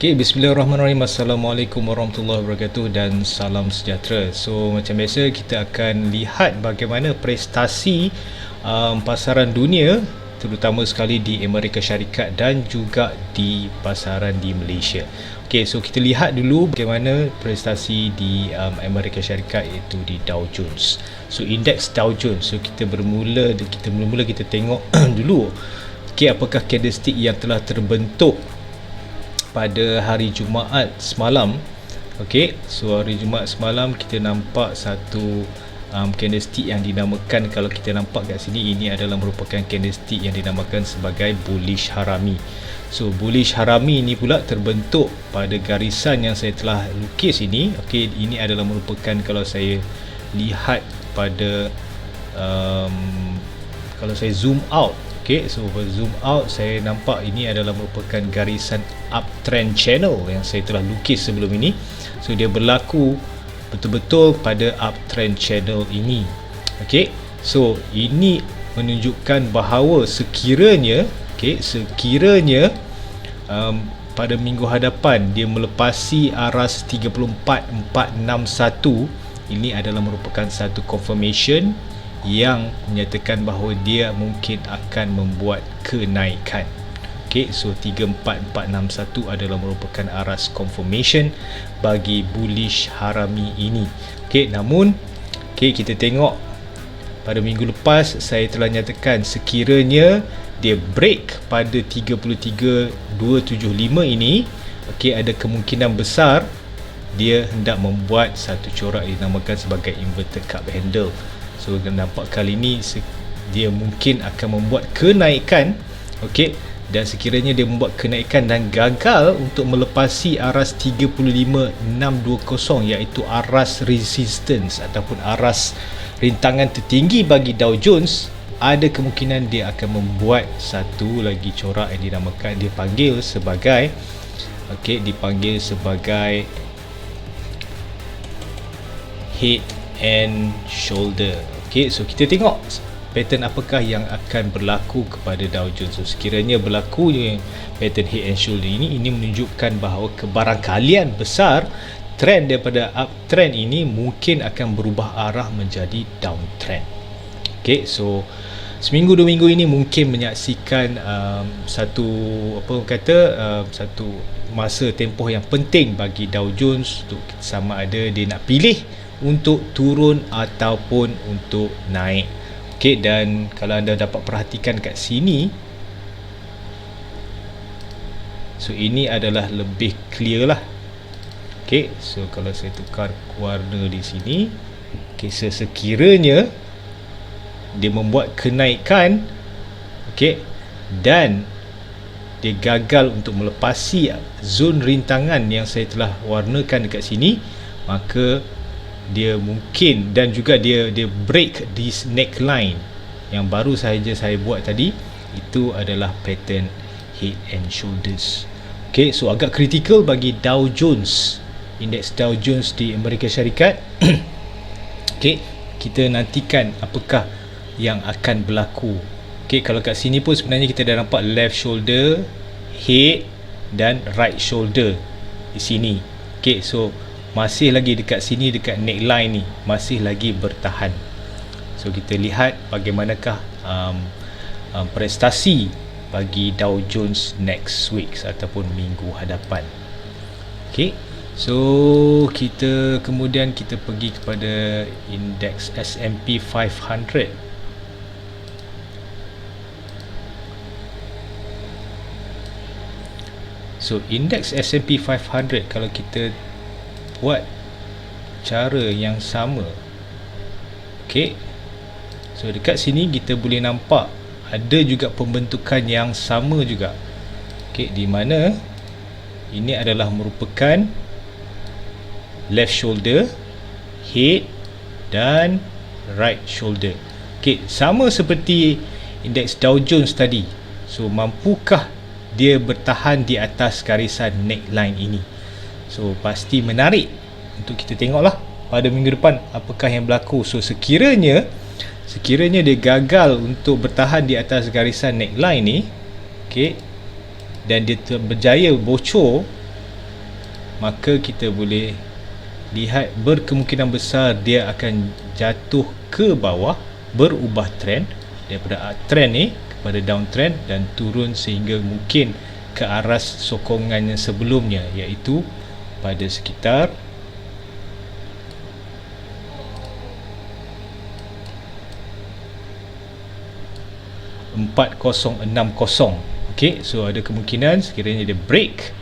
Okay, bismillahirrahmanirrahim. Assalamualaikum warahmatullahi wabarakatuh dan salam sejahtera. So, macam biasa kita akan lihat bagaimana prestasi pasaran dunia, terutama sekali di Amerika Syarikat dan juga di pasaran di Malaysia. Okay, so kita lihat dulu bagaimana prestasi di Amerika Syarikat, iaitu di Dow Jones. So, indeks Dow Jones. So, kita mula-mula kita tengok dulu. Okay, apakah candlestick yang telah terbentuk pada hari Jumaat semalam. Okey, so hari Jumaat semalam kita nampak satu candlestick yang dinamakan, kalau kita nampak kat sini, ini adalah merupakan candlestick yang dinamakan sebagai bullish harami. So bullish harami ini pula terbentuk pada garisan yang saya telah lukis ini. Okey, ini adalah merupakan, kalau saya lihat pada kalau saya zoom out, okay, so zoom out, saya nampak ini adalah merupakan garisan uptrend channel yang saya telah lukis sebelum ini. So dia berlaku betul-betul pada uptrend channel ini. Okay, so ini menunjukkan bahawa sekiranya pada minggu hadapan dia melepasi aras 34461, ini adalah merupakan satu confirmation yang menyatakan bahawa dia mungkin akan membuat kenaikan. Okay, so 34461 adalah merupakan aras confirmation bagi bullish harami ini. Okay, namun kita tengok pada minggu lepas saya telah nyatakan sekiranya dia break pada 33275 ini, ada kemungkinan besar dia hendak membuat satu corak yang dinamakan sebagai inverted cup handle. So nampak kali ini dia mungkin akan membuat kenaikan. Okey, dan sekiranya dia membuat kenaikan dan gagal untuk melepasi aras 35620, iaitu aras resistance ataupun aras rintangan tertinggi bagi Dow Jones, ada kemungkinan dia akan membuat satu lagi corak yang dinamakan, dipanggil sebagai head and shoulder. Okay, so kita tengok pattern apakah yang akan berlaku kepada Dow Jones. So sekiranya berlakunya pattern head and shoulder ini menunjukkan bahawa kebarangkalian besar trend daripada uptrend ini mungkin akan berubah arah menjadi downtrend. Okay, so seminggu 2 minggu ini mungkin menyaksikan satu masa tempoh yang penting bagi Dow Jones untuk sama ada dia nak pilih untuk turun ataupun untuk naik. Okey, dan kalau anda dapat perhatikan kat sini, so ini adalah lebih clear lah. Okey, so kalau saya tukar warna di sini, sekiranya dia membuat kenaikan, dan dia gagal untuk melepasi zon rintangan yang saya telah warnakan dekat sini, maka dia mungkin, dan juga dia break this neckline yang baru sahaja saya buat tadi, itu adalah pattern head and shoulders. Okay, so agak kritikal bagi Dow Jones, indeks Dow Jones di Amerika Syarikat. Okay, kita nantikan apakah yang akan berlaku. Okay, kalau kat sini pun sebenarnya kita dah nampak left shoulder, head dan right shoulder di sini. Okay, so masih lagi dekat sini, dekat neckline ni masih lagi bertahan. So kita lihat bagaimanakah prestasi bagi Dow Jones next week ataupun minggu hadapan. Okay, so kita kemudian kita pergi kepada indeks S&P 500. So indeks S&P 500, kalau kita buat cara yang sama, so dekat sini kita boleh nampak ada juga pembentukan yang sama juga, di mana ini adalah merupakan left shoulder, head dan right shoulder. Sama seperti indeks Dow Jones tadi. So mampukah dia bertahan di atas garisan neckline ini? So pasti menarik untuk kita tengoklah pada minggu depan apakah yang berlaku. So sekiranya dia gagal untuk bertahan di atas garisan neckline ni, dan dia berjaya bocor maka kita boleh lihat berkemungkinan besar dia akan jatuh ke bawah, berubah trend daripada uptrend ni kepada downtrend dan turun sehingga mungkin ke aras sokongan yang sebelumnya, iaitu pada sekitar 4060. Okey, so ada kemungkinan sekiranya dia break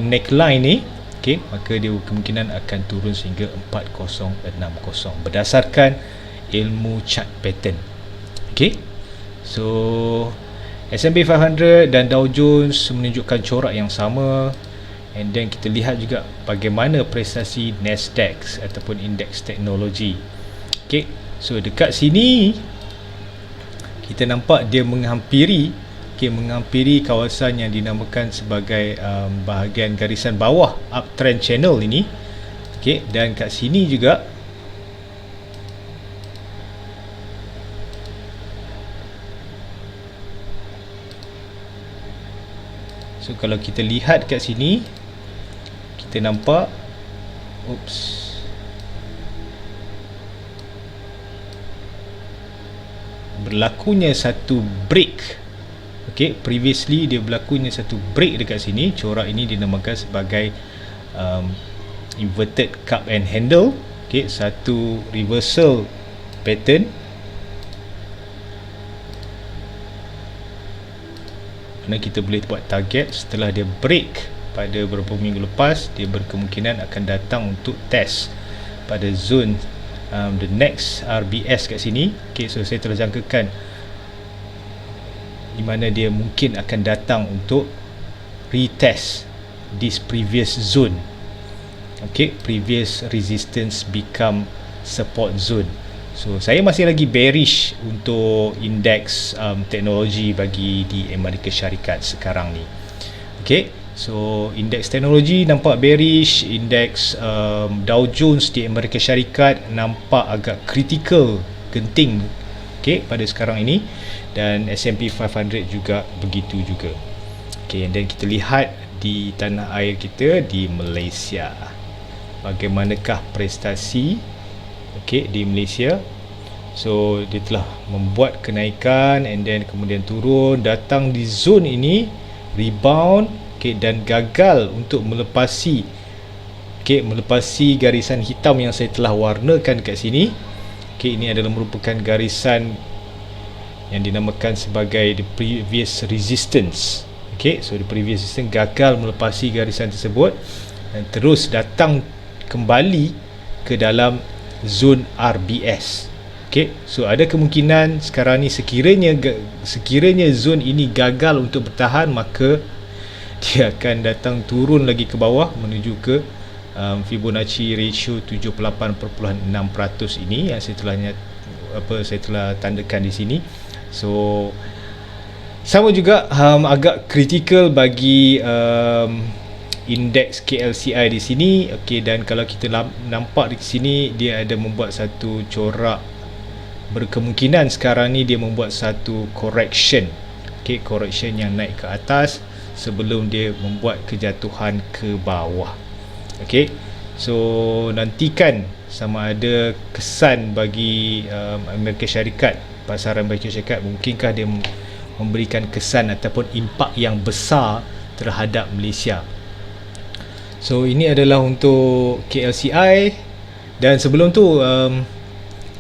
neckline ni, okey, maka dia kemungkinan akan turun sehingga 4060 berdasarkan ilmu chart pattern. Okey, so S&P 500 dan Dow Jones menunjukkan corak yang sama, and then kita lihat juga bagaimana prestasi Nasdaq ataupun indeks teknologi. Okey, so dekat sini kita nampak dia menghampiri kawasan yang dinamakan sebagai bahagian garisan bawah uptrend channel ini. Okey, dan kat sini juga so kalau kita lihat kat sini kita nampak berlakunya satu break. Okey, previously dia berlakunya satu break dekat sini. Corak ini dinamakan sebagai inverted cup and handle. Okey, satu reversal pattern. Mana kita boleh buat target setelah dia break pada beberapa minggu lepas, dia berkemungkinan akan datang untuk test pada zone the next RBS kat sini. Okay, so saya telah jangkakan di mana dia mungkin akan datang untuk retest this previous zone. Okay, previous resistance become support zone. So saya masih lagi bearish untuk indeks teknologi bagi di Amerika Syarikat sekarang ni. Okay, so indeks teknologi nampak bearish, indeks Dow Jones di Amerika Syarikat nampak agak critical, genting, okay, pada sekarang ini, dan S&P 500 juga begitu juga. Okay, and then kita lihat di tanah air kita di Malaysia, bagaimanakah prestasi di Malaysia. So dia telah membuat kenaikan and then kemudian turun, datang di zone ini, rebound, dan gagal untuk melepasi garisan hitam yang saya telah warnakan kat sini. Ini adalah merupakan garisan yang dinamakan sebagai the previous resistance. So the previous resistance gagal melepasi garisan tersebut dan terus datang kembali ke dalam zone RBS. So ada kemungkinan sekarang ni sekiranya zone ini gagal untuk bertahan, maka dia akan datang turun lagi ke bawah menuju ke Fibonacci ratio 78.6% ini yang saya telah tandakan di sini. So sama juga agak kritikal bagi indeks KLCI di sini. Dan kalau kita nampak di sini, dia ada membuat satu corak, berkemungkinan sekarang ni dia membuat satu correction. Correction yang naik ke atas sebelum dia membuat kejatuhan ke bawah. So nantikan sama ada kesan bagi Amerika Syarikat, pasaran Amerika Syarikat, mungkinkah dia memberikan kesan ataupun impak yang besar terhadap Malaysia. So ini adalah untuk KLCI. Dan sebelum tu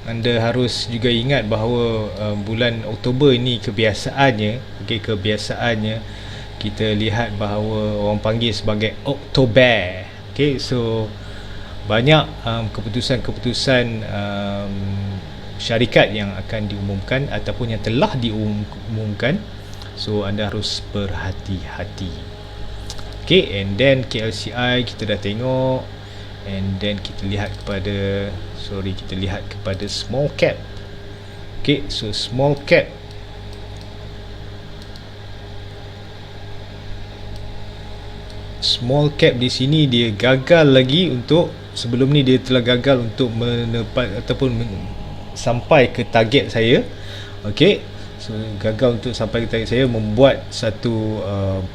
anda harus juga ingat bahawa bulan Oktober ini kebiasaannya kita lihat bahawa orang panggil sebagai Oktober. So banyak keputusan-keputusan syarikat yang akan diumumkan ataupun yang telah diumumkan. So anda harus berhati-hati. And then KLCI kita dah tengok, and then kita lihat kepada small cap. So small cap, di sini dia gagal lagi untuk, sebelum ni dia telah gagal untuk sampai ke target saya. So So gagal untuk sampai ke target saya, membuat satu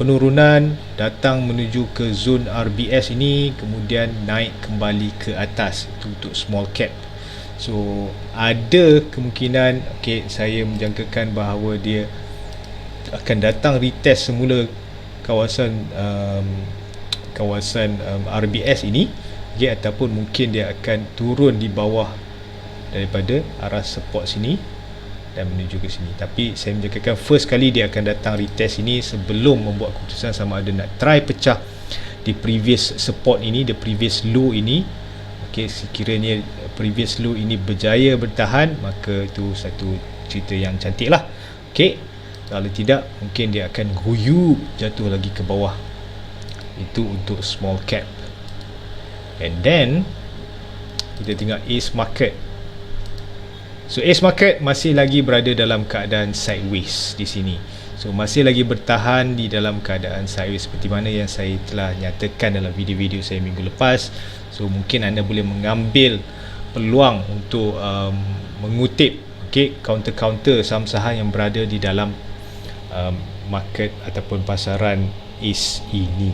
penurunan datang menuju ke zone RBS ini, kemudian naik kembali ke atas. Itu untuk small cap. So ada kemungkinan saya menjangkakan bahawa dia akan datang retest semula kawasan RBS ini, ataupun mungkin dia akan turun di bawah daripada arah support sini dan menuju ke sini. Tapi saya menjangkakan first kali dia akan datang retest ini sebelum membuat keputusan sama ada nak try pecah di previous support ini, the previous low ini. Sekiranya previous low ini berjaya bertahan, maka itu satu cerita yang cantik lah. Kalau tidak, mungkin dia akan guyup jatuh lagi ke bawah. Itu untuk small cap. And then kita tengok Ace Market. So Ace Market masih lagi berada dalam keadaan sideways di sini. So masih lagi bertahan di dalam keadaan sideways seperti mana yang saya telah nyatakan dalam video-video saya minggu lepas. So mungkin anda boleh mengambil peluang untuk mengutip counter-counter saham-saham yang berada di dalam market ataupun pasaran Ace ini.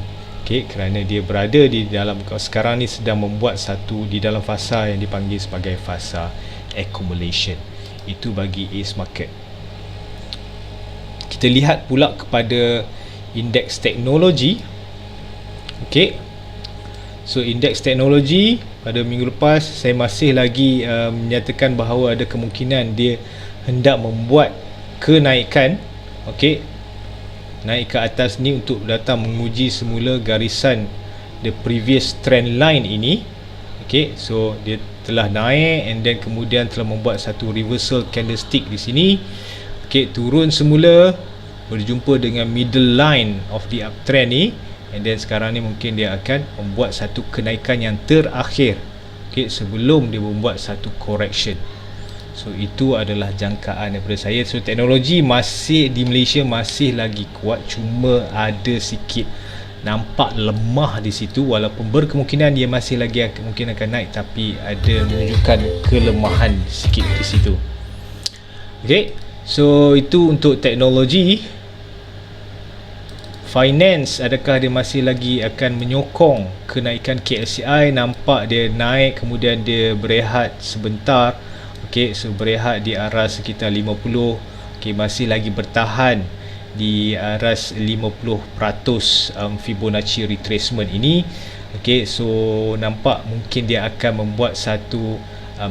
Kerana dia berada di dalam, sekarang ni sedang membuat satu di dalam fasa yang dipanggil sebagai fasa accumulation. Itu bagi Ace Market. Kita lihat pula kepada indeks teknologi. So indeks teknologi pada minggu lepas saya masih lagi menyatakan bahawa ada kemungkinan dia hendak membuat kenaikan, naik ke atas ni untuk datang menguji semula garisan the previous trend line ini. So dia telah naik and then kemudian telah membuat satu reversal candlestick di sini. Turun semula berjumpa dengan middle line of the uptrend ni, and then sekarang ni mungkin dia akan membuat satu kenaikan yang terakhir sebelum dia membuat satu correction. So itu adalah jangkaan daripada saya. So teknologi masih di Malaysia masih lagi kuat, cuma ada sikit nampak lemah di situ, walaupun berkemungkinan dia masih lagi mungkin akan naik, tapi ada menunjukkan kelemahan sikit di situ. So itu untuk teknologi. Finance, adakah dia masih lagi akan menyokong kenaikan KLCI? Nampak dia naik, kemudian dia berehat sebentar. So berehat di aras sekitar 50. Masih lagi bertahan di aras 50% Fibonacci retracement ini. So nampak mungkin dia akan membuat satu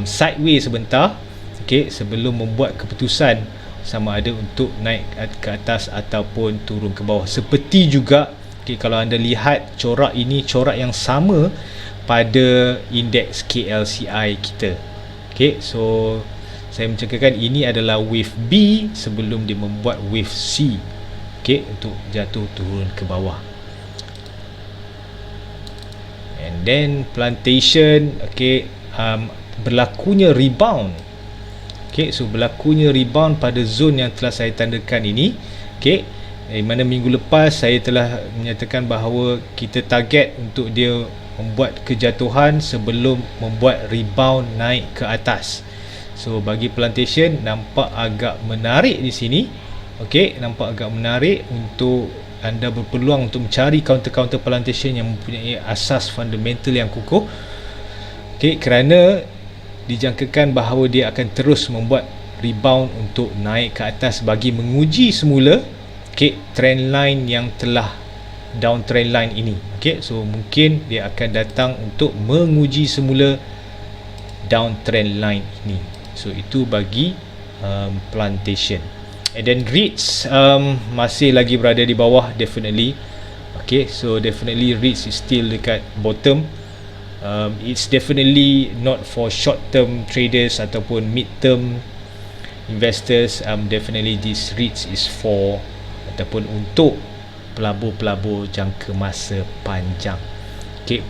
sideways sebentar, sebelum membuat keputusan sama ada untuk naik ke atas ataupun turun ke bawah. Seperti juga kalau anda lihat corak ini, corak yang sama pada indeks KLCI kita. So saya mencakapkan ini adalah wave B sebelum dia membuat wave C untuk jatuh turun ke bawah. And then plantation, berlakunya rebound. So berlakunya rebound pada zone yang telah saya tandakan ini. Mana minggu lepas saya telah menyatakan bahawa kita target untuk dia membuat kejatuhan sebelum membuat rebound naik ke atas. So bagi plantation nampak agak menarik di sini. Nampak agak menarik untuk anda berpeluang untuk mencari counter-counter plantation yang mempunyai asas fundamental yang kukuh. Kerana dijangkakan bahawa dia akan terus membuat rebound untuk naik ke atas bagi menguji semula trend line yang telah downtrend line ini. So mungkin dia akan datang untuk menguji semula downtrend line ini. So itu bagi plantation. And then REITs masih lagi berada di bawah, definitely. So definitely REITs is still dekat bottom. It's definitely not for short term traders ataupun mid term investors. Definitely this REITs is for ataupun untuk pelabur-pelabur jangka masa panjang.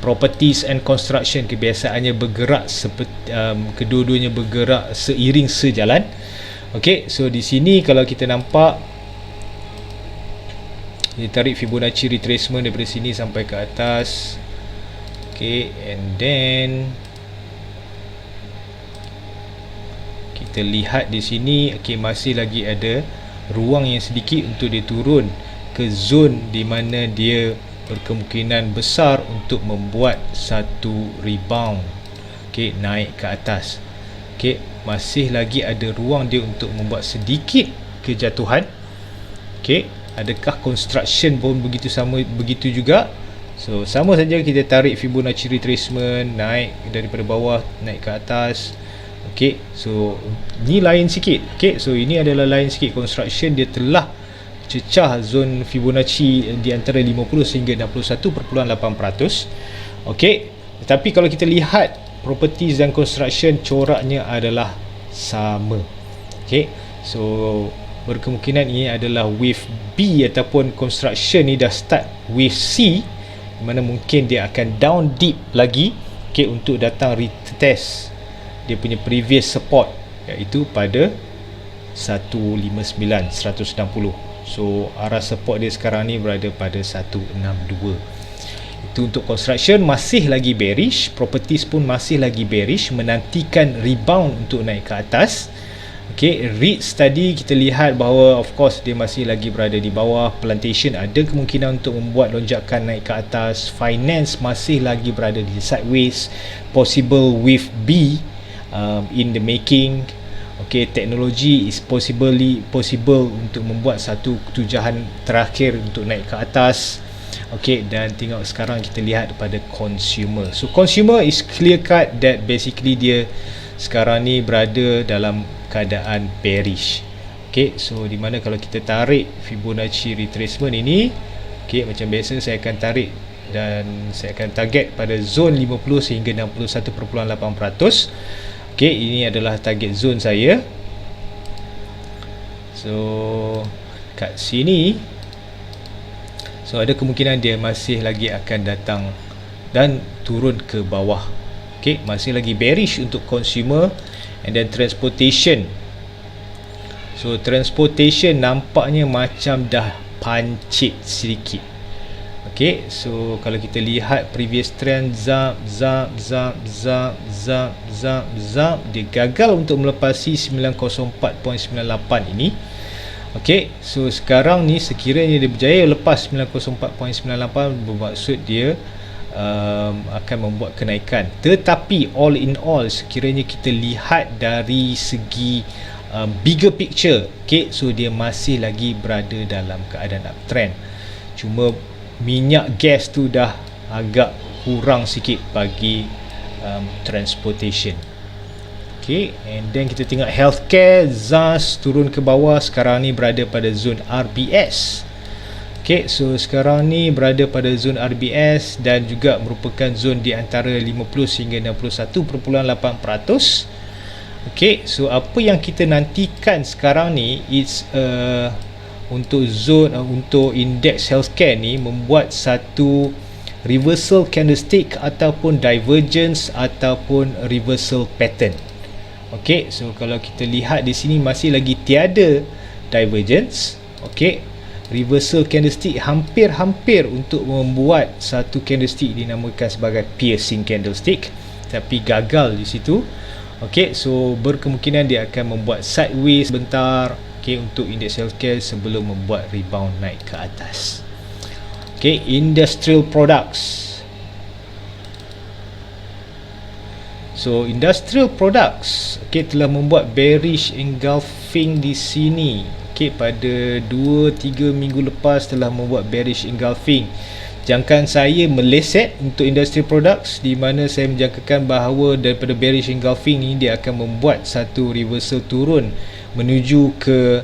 Properties and construction kebiasaannya bergerak seperti kedua-duanya bergerak seiring sejalan. So di sini kalau kita nampak dia tarik Fibonacci retracement daripada sini sampai ke atas. And then kita lihat di sini masih lagi ada ruang yang sedikit untuk dia turun ke zon di mana dia berkemungkinan besar untuk membuat satu rebound, naik ke atas. Masih lagi ada ruang dia untuk membuat sedikit kejatuhan. Adakah construction pun begitu juga? So sama saja, kita tarik Fibonacci retracement, naik daripada bawah naik ke atas. So ni lain sikit. So ini adalah lain sikit. Construction dia telah cecah zon Fibonacci di antara 50 sehingga 61.8%. Tetapi kalau kita lihat properties dan construction, coraknya adalah sama. So berkemungkinan ini adalah wave B, ataupun construction ni dah start wave C, di mana mungkin dia akan down deep lagi untuk datang retest dia punya previous support, iaitu pada 159, 160. So arah support dia sekarang ni berada pada 162. Itu untuk construction, masih lagi bearish. Properties pun masih lagi bearish, menantikan rebound untuk naik ke atas. REITs tadi kita lihat bahawa of course dia masih lagi berada di bawah. Plantation ada kemungkinan untuk membuat lonjakan naik ke atas. Finance masih lagi berada di sideways, possible wave B in the making. Teknologi is possible untuk membuat satu ketujahan terakhir untuk naik ke atas. Dan tengok sekarang kita lihat pada consumer. So consumer is clear cut that basically dia sekarang ni berada dalam keadaan bearish. So di mana kalau kita tarik Fibonacci retracement ini, macam biasa saya akan tarik dan saya akan target pada zon 50 sehingga 61.8%. Ini adalah target zone saya. So kat sini, so ada kemungkinan dia masih lagi akan datang dan turun ke bawah. Masih lagi bearish untuk consumer. And then transportation. So transportation nampaknya macam dah pancit sedikit. So kalau kita lihat previous trend, zap, dia gagal untuk melepasi 904.98 ini. So sekarang ni sekiranya dia berjaya lepas 904.98, bermaksud dia akan membuat kenaikan. Tetapi all in all, sekiranya kita lihat dari segi bigger picture, so dia masih lagi berada dalam keadaan uptrend. Cuma minyak gas tu dah agak kurang sikit bagi transportation. And then kita tengok healthcare, ZAS turun ke bawah, sekarang ni berada pada zon RBS. So sekarang ni berada pada zon RBS dan juga merupakan zon di antara 50 hingga 61.8%. So apa yang kita nantikan sekarang ni is untuk zon untuk indeks healthcare ni membuat satu reversal candlestick ataupun divergence ataupun reversal pattern. So kalau kita lihat di sini masih lagi tiada divergence. Reversal candlestick hampir-hampir untuk membuat satu candlestick dinamakan sebagai piercing candlestick, tapi gagal di situ. So berkemungkinan dia akan membuat sideways sebentar untuk indeks healthcare sebelum membuat rebound naik ke atas. Industrial products. So industrial products telah membuat bearish engulfing di sini. Pada 2-3 minggu lepas telah membuat bearish engulfing. Jangkaan saya meleset untuk industrial products, di mana saya menjangkakan bahawa daripada bearish engulfing ni dia akan membuat satu reversal turun menuju ke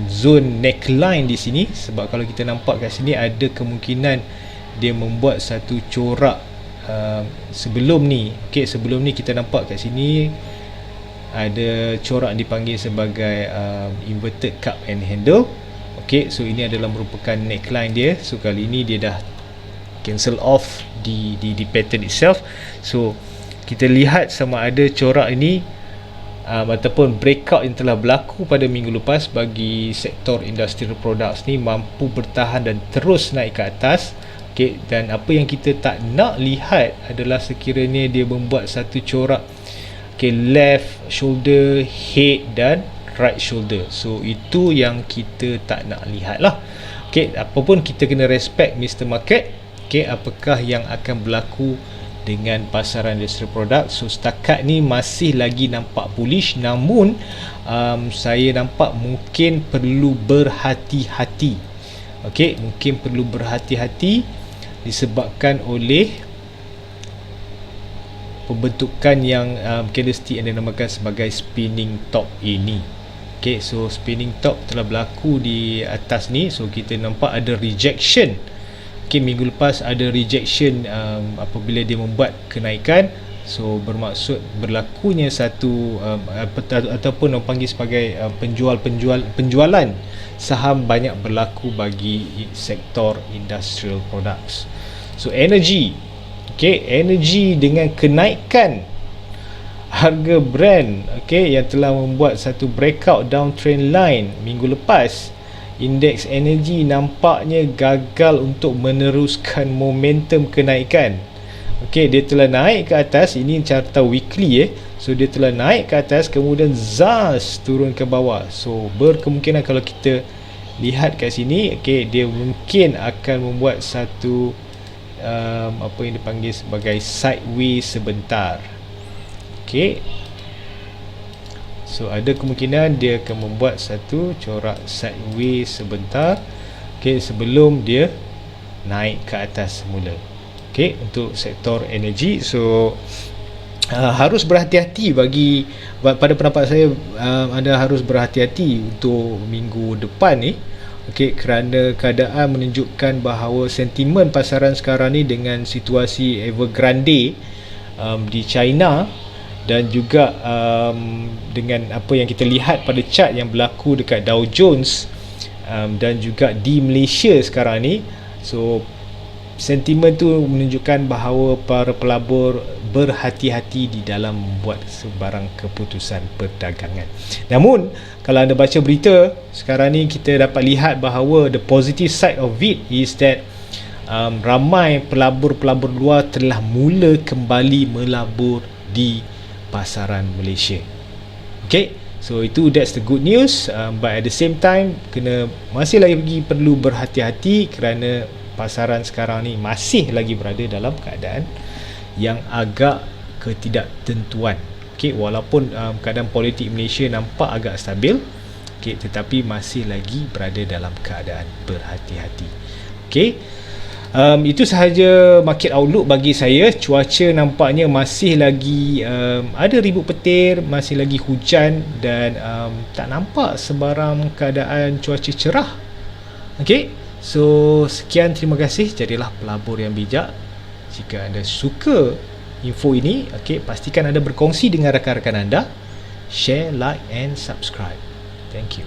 zone neckline di sini. Sebab kalau kita nampak kat sini ada kemungkinan dia membuat satu corak sebelum ni. Sebelum ni kita nampak kat sini ada corak dipanggil sebagai inverted cup and handle. So ini adalah merupakan neckline dia. So kali ini dia dah cancel off di pattern itself. So kita lihat sama ada corak ini ataupun breakout yang telah berlaku pada minggu lepas bagi sektor industrial products ni mampu bertahan dan terus naik ke atas. Dan apa yang kita tak nak lihat adalah sekiranya dia membuat satu corak left shoulder, head dan right shoulder. So itu yang kita tak nak lihat lah. Okay, apapun kita kena respect Mr. Market. Okay, apakah yang akan berlaku dengan pasaran industrial produk. So setakat ni masih lagi nampak bullish, namun saya nampak mungkin perlu berhati-hati. Okay, mungkin perlu berhati-hati disebabkan oleh pembentukan yang candlestick yang dinamakan sebagai spinning top ini. Okay, so spinning top telah berlaku di atas ni. So kita nampak ada rejection. Okay, minggu lepas ada rejection apabila dia membuat kenaikan. So bermaksud berlakunya satu ataupun orang panggil sebagai penjualan saham banyak berlaku bagi sektor industrial products. So energy, okay, energy dengan kenaikan harga brand, okay, yang telah membuat satu breakout downtrend line minggu lepas, indeks energy nampaknya gagal untuk meneruskan momentum kenaikan. Okay, dia telah naik ke atas, ini carta weekly so dia telah naik ke atas, kemudian zas turun ke bawah. So berkemungkinan kalau kita lihat kat sini, okay, dia mungkin akan membuat satu apa yang dipanggil sebagai sideways sebentar. Okay, so ada kemungkinan dia akan membuat satu corak sideways sebentar, okay, sebelum dia naik ke atas semula. Okay, untuk sektor energi. So harus berhati-hati pada pendapat saya, anda harus berhati-hati untuk minggu depan ni. Okay, kerana keadaan menunjukkan bahawa sentimen pasaran sekarang ni dengan situasi Evergrande di China dan juga dengan apa yang kita lihat pada chart yang berlaku dekat Dow Jones dan juga di Malaysia sekarang ni. So sentimen tu menunjukkan bahawa para pelabur berhati-hati di dalam membuat sebarang keputusan perdagangan. Namun kalau anda baca berita sekarang ni, kita dapat lihat bahawa the positive side of it is that ramai pelabur-pelabur luar telah mula kembali melabur di pasaran Malaysia. Okay, so that's the good news, but at the same time masih lagi perlu berhati-hati kerana pasaran sekarang ni masih lagi berada dalam keadaan yang agak ketidaktentuan. Okay, walaupun keadaan politik Malaysia nampak agak stabil, okay, tetapi masih lagi berada dalam keadaan berhati-hati. Okay, itu sahaja market outlook bagi saya. Cuaca nampaknya masih lagi ada ribut petir, masih lagi hujan dan tak nampak sebarang keadaan cuaca cerah. Okay, so sekian, terima kasih. Jadilah pelabur yang bijak. Jika anda suka info ini, okay, pastikan anda berkongsi dengan rakan-rakan anda. Share, like and subscribe. Thank you.